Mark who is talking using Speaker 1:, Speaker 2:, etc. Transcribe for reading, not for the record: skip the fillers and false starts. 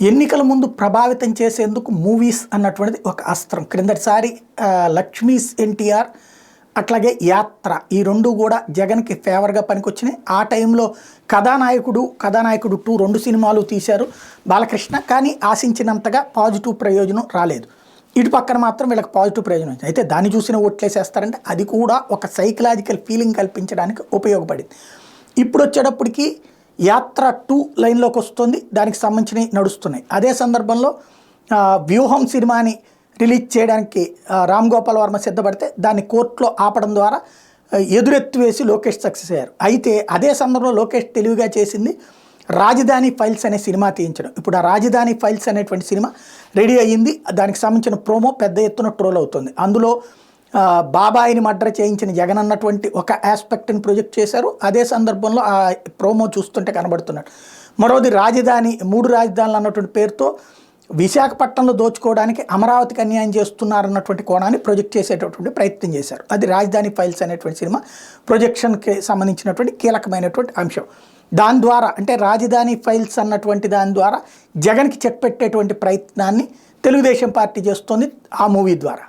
Speaker 1: ఎన్నికల ముందు ప్రభావితం చేసేందుకు మూవీస్ అన్నటువంటిది ఒక అస్త్రం. క్రిందటిసారి లక్ష్మీస్ ఎన్టీఆర్ అట్లాగే యాత్ర ఈ రెండు కూడా జగన్కి ఫేవర్గా పనికొచ్చినాయి. ఆ టైంలో కథానాయకుడు 2 2 సినిమాలు తీశారు బాలకృష్ణ. కానీ ఆశించినంతగా పాజిటివ్ ప్రయోజనం రాలేదు. ఇటు పక్కన మాత్రం వీళ్ళకి పాజిటివ్ ప్రయోజనం వచ్చింది. అయితే దాన్ని చూసిన ఓట్లేసేస్తారంటే అది కూడా ఒక సైకలాజికల్ ఫీలింగ్ కల్పించడానికి ఉపయోగపడింది. ఇప్పుడు వచ్చేటప్పటికి యాత్ర 2 లైన్లోకి వస్తుంది. దానికి సంబంధించినవి నడుస్తున్నాయి. అదే సందర్భంలో వ్యూహం సినిమాని రిలీజ్ చేయడానికి రామ్ గోపాల్ వర్మ సిద్ధపడితే దాన్ని కోర్టులో ఆపడం ద్వారా ఎదురెత్తు వేసి లోకేష్ సక్సెస్ అయ్యారు. అయితే అదే సందర్భంలో లోకేష్ తెలివిగా చేసింది రాజధాని ఫైల్స్ అనే సినిమా తీయించడం. ఇప్పుడు ఆ రాజధాని ఫైల్స్ అనేటువంటి సినిమా రెడీ అయ్యింది. దానికి సంబంధించిన ప్రోమో పెద్ద ఎత్తున ట్రోల్ అవుతుంది. అందులో బాబాయిని మర్డర్ చేయించిన జగన్ అన్నటువంటి ఒక ఆస్పెక్ట్ని ప్రొజెక్ట్ చేశారు. అదే సందర్భంలో ఆ ప్రోమో చూస్తుంటే కనబడుతున్నాడు. మరోది రాజధాని 3 రాజధానులు అన్నటువంటి పేరుతో విశాఖపట్నంలో దోచుకోవడానికి అమరావతికి అన్యాయం చేస్తున్నారన్నటువంటి కోణాన్ని ప్రొజెక్ట్ చేసేటటువంటి ప్రయత్నం చేశారు. అది రాజధాని ఫైల్స్ అనేటువంటి సినిమా ప్రొజెక్షన్కి సంబంధించినటువంటి కీలకమైనటువంటి అంశం. దాని ద్వారా అంటే రాజధాని ఫైల్స్ అన్నటువంటి దాని ద్వారా జగన్కి చెక్ పెట్టేటువంటి ప్రయత్నాన్ని తెలుగుదేశం పార్టీ చేస్తోంది ఆ మూవీ ద్వారా.